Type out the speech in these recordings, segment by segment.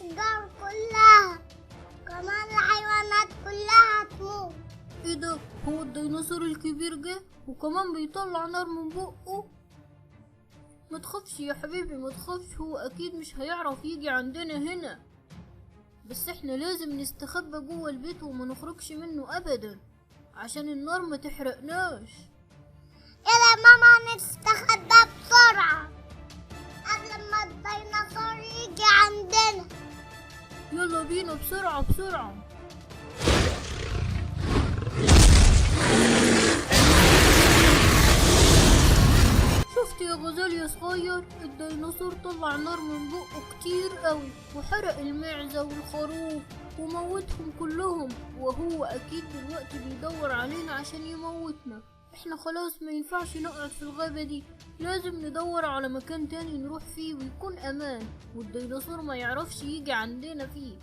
الأشجار كلها، كمان الحيوانات كلها هتموت. ايه ده؟ هو الديناصور الكبير جه وكمان بيطلع نار من بقه؟ ما تخافش يا حبيبي، ما تخافش، هو اكيد مش هيعرف يجي عندنا هنا، بس احنا لازم نستخبى جوه البيت وما نخرجش منه ابدا عشان النار ما تحرقناش. يلا ماما نستخبى بسرعة قبل ما الديناصور يجي عندنا. يلا بينا بسرعة بسرعة. شفت يا غزال يا صغير؟ الديناصور طلع نار من بقه كتير قوي وحرق المعزة والخروف وموتهم كلهم، وهو اكيد دلوقتي بيدور علينا عشان يموتنا. احنا خلاص ما ينفعش نقعد في الغابة دي، لازم ندور على مكان تاني نروح فيه ويكون امان والديناصور ما يعرفش يجي عندنا فيه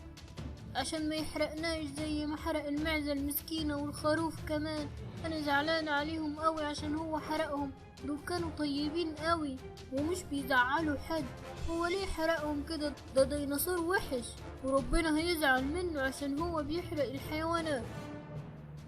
عشان ما يحرقناش زي ما حرق المعزة المسكينة والخروف كمان. انا زعلانة عليهم قوي عشان هو حرقهم، دول كانوا طيبين قوي ومش بيزعلوا حد، هو ليه حرقهم كده؟ ده ديناصور وحش وربنا هيزعل منه عشان هو بيحرق الحيوانات.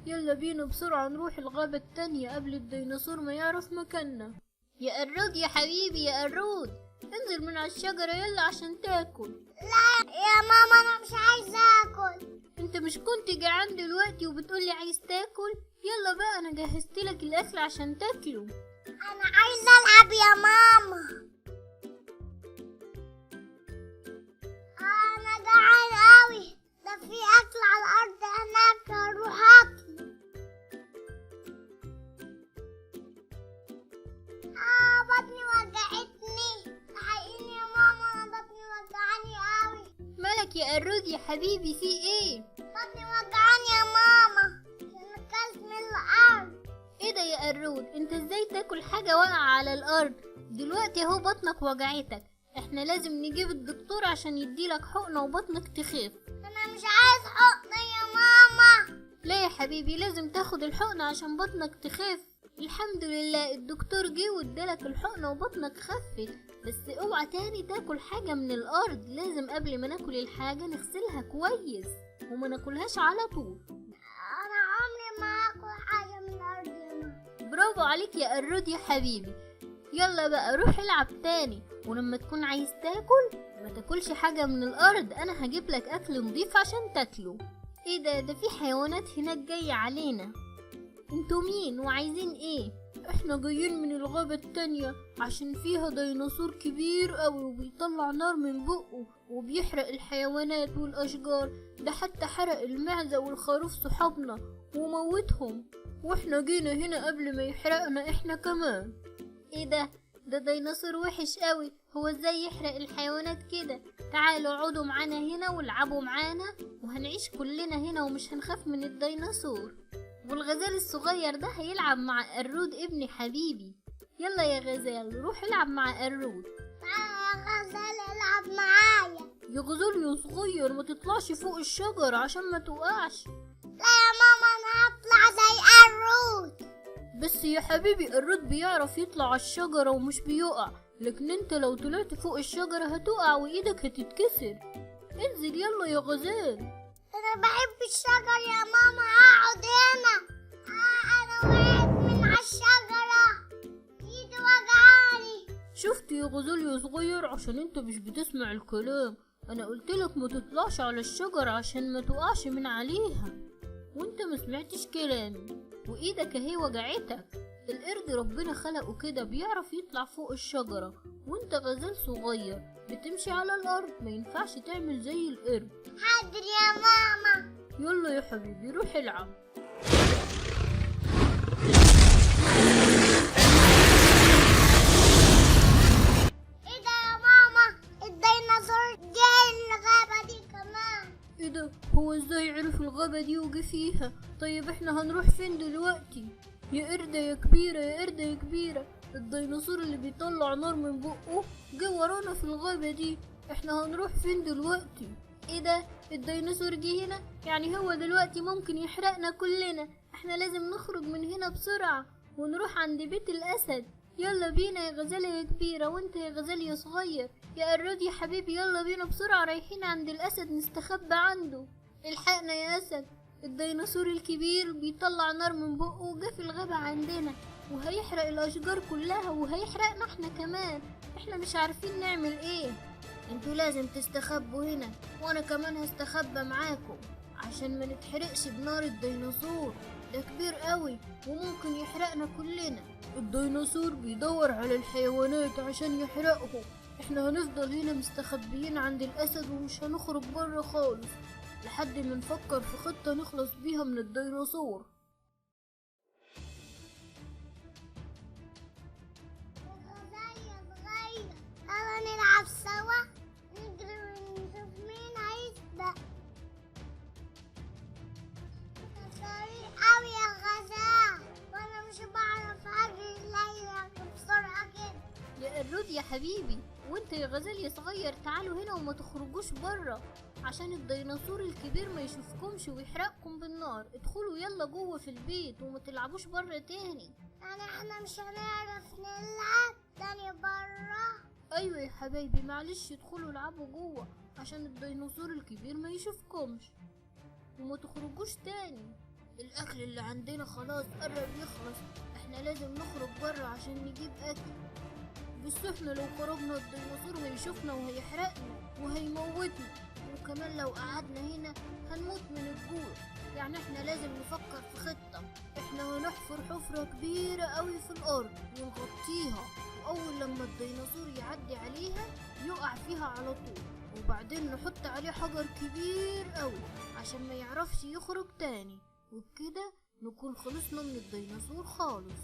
يلا بينا بسرعة نروح الغابة التانية قبل الديناصور ما يعرف مكاننا. يا قرود يا حبيبي يا قرود، انزل من على الشجرة يلا عشان تاكل. لا يا ماما أنا مش عايزة آكل. انت مش كنت جعان دلوقتي وبتقولي عايز تاكل؟ يلا بقى انا جهزتلك الاكل عشان تاكله. أنا عايزة ألعب يا ماما. أنا جعان أوي، ده في أكل على الأرض هناك، هروح أكل. بطني وجعتني، الحقيني يا ماما أنا بطني وجعاني أوي. مالك يا قرود يا حبيبي في ايه؟ بطني وجعاني يا ماما عشان أكلت من الأرض. ايه ده يا قرود؟ انت ازاي تاكل حاجة واقعة على الارض؟ دلوقتي اهو بطنك وجعتك، احنا لازم نجيب الدكتور عشان يديلك حقنة وبطنك تخف. أنا مش عايز حقنة يا ماما. لا يا حبيبي لازم تاخد الحقنة عشان بطنك تخف. الحمد لله الدكتور جه وادالك الحقنة وبطنك خفت، بس اوعى تاني تاكل حاجة من الارض، لازم قبل ما ناكل الحاجة نغسلها كويس وما ناكلهاش على طول. أنا عمري ما هاكل حاجة من الأرض يا ماما. برافو عليك يا قرود يا حبيبي. يلا بقى روح العب تاني، ولما تكون عايز تاكل ما تاكلش حاجة من الارض، انا هجيب لك اكل نضيف عشان تاكله. ايه ده في حيوانات هناك جاية علينا، انتوا مين وعايزين ايه؟ احنا جايين من الغابة التانية عشان فيها ديناصور كبير قوي وبيطلع نار من بقه وبيحرق الحيوانات والاشجار، ده حتى حرق المعزة والخروف صحابنا وموتهم، واحنا جينا هنا قبل ما يحرقنا احنا كمان. ايه ده ديناصور وحش قوي، هو ازاي يحرق الحيوانات كده؟ تعالوا اقعدوا معانا هنا والعبوا معانا وهنعيش كلنا هنا ومش هنخاف من الديناصور. والغزال الصغير ده هيلعب مع قرود ابني حبيبي. يلا يا غزال روح العب مع قرود. تعالى يا غزال العب معايا. يا غزال يا صغير ما تطلعش فوق الشجر عشان ما توقعش. لا يا ماما أنا هطلع زي قرود. بس يا حبيبي قرود بيعرف يطلع على الشجرة ومش بيقع، لكن انت لو طلعت فوق الشجرة هتقع وايدك هتتكسر. انزل يلا يا غزال. أنا بحب الشجر يا ماما، هقعد هنا. أنا وقعت من على الشجرة، إيدي وجعاني. شفت يا غزال يا صغير؟ عشان انت مش بتسمع الكلام، انا قلتلك ما تطلعش على الشجرة عشان ما تقعش من عليها وانت ما سمعتش كلامي وايدك اهي وجعتك. القرد ربنا خلقه كده بيعرف يطلع فوق الشجرة، وانت غزال صغير بتمشي على الارض، ما ينفعش تعمل زي القرد. حاضر يا ماما. يلا يا حبيبي روح العب. ايه ده يا ماما؟ الديناصور جه الغابة دي كمان. ايه ده؟ هو ازاي عرف الغابة دي وجه فيها؟ طيب احنا هنروح فين دلوقتي؟ يا قردة يا كبيرة يا قردة يا كبيرة، الديناصور اللي بيطلع نار من بقه جه ورانا في الغابة دي، احنا هنروح فين دلوقتي؟ ايه ده؟ الديناصور جه هنا؟ يعني هو دلوقتي ممكن يحرقنا كلنا، احنا لازم نخرج من هنا بسرعة ونروح عند بيت الاسد. يلا بينا يا غزالة يا كبيرة، وانت يا غزال يا صغير. يا قرود يا حبيبي، يلا بينا بسرعة، رايحين عند الأسد نستخبى عنده. الحقنا يا أسد، الديناصور الكبير بيطلع نار من بقه وجا في الغابة عندنا، وهيحرق الأشجار كلها وهيحرقنا احنا كمان. احنا مش عارفين نعمل ايه. انتوا لازم تستخبوا هنا، وانا كمان هستخبى معاكم عشان ما نتحرقش بنار الديناصور، ده كبير قوي وممكن يحرقنا كلنا. الديناصور بيدور على الحيوانات عشان يحرقهم. احنا هنفضل هنا مستخبيين عند الأسد ومش هنخرج بره خالص لحد ما نفكر في خطة نخلص بيها من الديناصور. غزال يا صغير، يلا نلعب سوا، نجري ونشوف مين هيسبق. انت سريع اوي يا غزال، وانا مش بعرف اجري الليلة بسرعة كده. يا قرود يا حبيبي، وانت يا غزال يا صغير، تعالوا هنا وما تخرجوش بره عشان الديناصور الكبير ما يشوفكمش ويحرقكم بالنار. ادخلوا يلا جوه في البيت وما تلعبوش بره تاني. يعني احنا مش هنعرف نلعب تاني برا؟ ايوه يا حبايبي، معلش ادخلوا العبوا جوه عشان الديناصور الكبير ما يشوفكمش وما تخرجوش تاني. الاكل اللي عندنا خلاص قرب يخلص، احنا لازم نخرج بره عشان نجيب اكل. بس احنا لو خرجنا الديناصور هيشوفنا وهيحرقنا وهيموتنا، وكمان لو قعدنا هنا هنموت من الجوع. يعني احنا لازم نفكر في خطة. احنا هنحفر حفرة كبيرة قوي في الارض ونغطيها، واول لما الديناصور يعدي عليها يقع فيها على طول، وبعدين نحط عليه حجر كبير قوي عشان ما يعرفش يخرج تاني، وبكده نكون خلصنا من الديناصور خالص.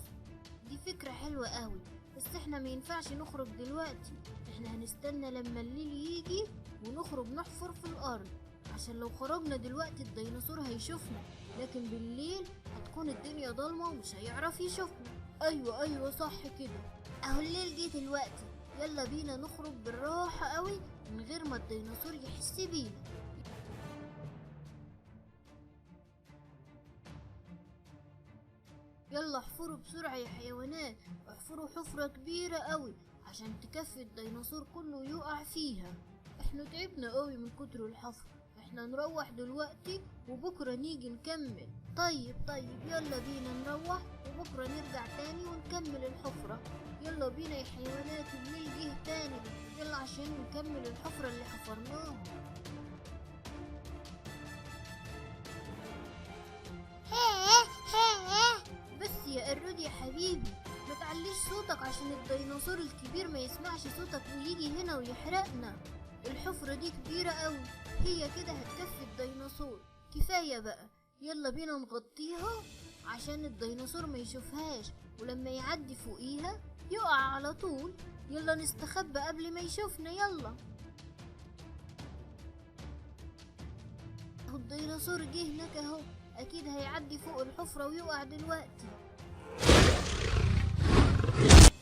دي فكرة حلوة قوي، بس احنا ما ينفعش نخرج دلوقتي. احنا هنستنى لما الليل يجي ونخرج نحفر في الارض، عشان لو خرجنا دلوقتي الديناصور هيشوفنا، لكن بالليل هتكون الدنيا ضلمة ومش هيعرف يشوفنا. ايوه صح كده، اهو الليل جه دلوقتي. يلا بينا نخرج بالراحة قوي من غير ما الديناصور يحس بينا. يلا احفروا بسرعة يا حيوانات، احفروا حفرة كبيرة قوي عشان تكفي الديناصور كله يقع فيها. احنا تعبنا قوي من كتر الحفر، احنا نروح دلوقتي وبكرة نيجي نكمل. طيب يلا بينا نروح وبكرة نرجع تاني ونكمل الحفرة. يلا بينا يا حيوانات، الليل جه تاني، يلا عشان نكمل الحفرة اللي حفرناها. بس يا قرود يا حبيبي، ما تعليش صوتك عشان الديناصور الكبير ما يسمعش صوتك ويجي هنا ويحرقنا. الحفرة دي كبيرة قوي، هي كده هتكفي الديناصور، كفاية بقى. يلا بينا نغطيها عشان الديناصور ما يشوفهاش، ولما يعدي فوقيها يقع على طول. يلا نستخبى قبل ما يشوفنا. يلا اهو الديناصور جه هناك اهو، اكيد هيعدي فوق الحفرة ويقع دلوقتي.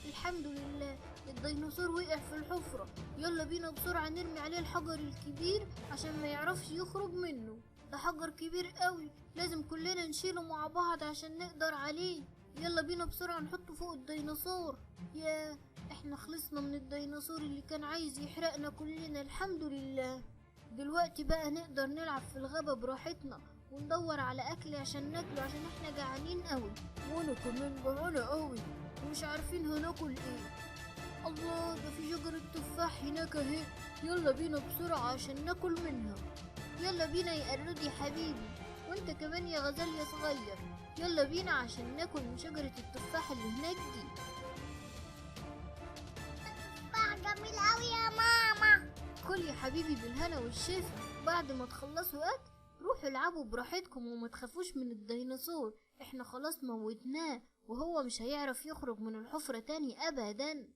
الحمد لله الديناصور وقع في الحفرة. يلا بينا بسرعة نرمي عليه الحجر الكبير عشان ما يعرفش يخرج منه، ده حجر كبير قوي، لازم كلنا نشيله مع بعض عشان نقدر عليه. يلا بينا بسرعة نحطه فوق الديناصور. يا احنا خلصنا من الديناصور اللي كان عايز يحرقنا كلنا، الحمد لله. دلوقتي بقى نقدر نلعب في الغابة براحتنا وندور على اكل عشان ناكله، عشان احنا جعانين قوي. وانا كمان جعانة قوي ومش عارفين هناكل ايه. الله، ده في شجرة تفاح هناك اهي، يلا بينا بسرعة عشان ناكل منها. يلا بينا يا قرود يا حبيبي، وانت كمان يا غزال يا صغير، يلا بينا عشان ناكل من شجرة التفاح اللي هناك دي. تفاح جميل اوي يا ماما. كل يا حبيبي بالهنا والشفا، بعد ما تخلصوا اكل روحوا العبوا براحتكم وما تخافوش من الديناصور، احنا خلاص موتناه وهو مش هيعرف يخرج من الحفرة تاني ابدا.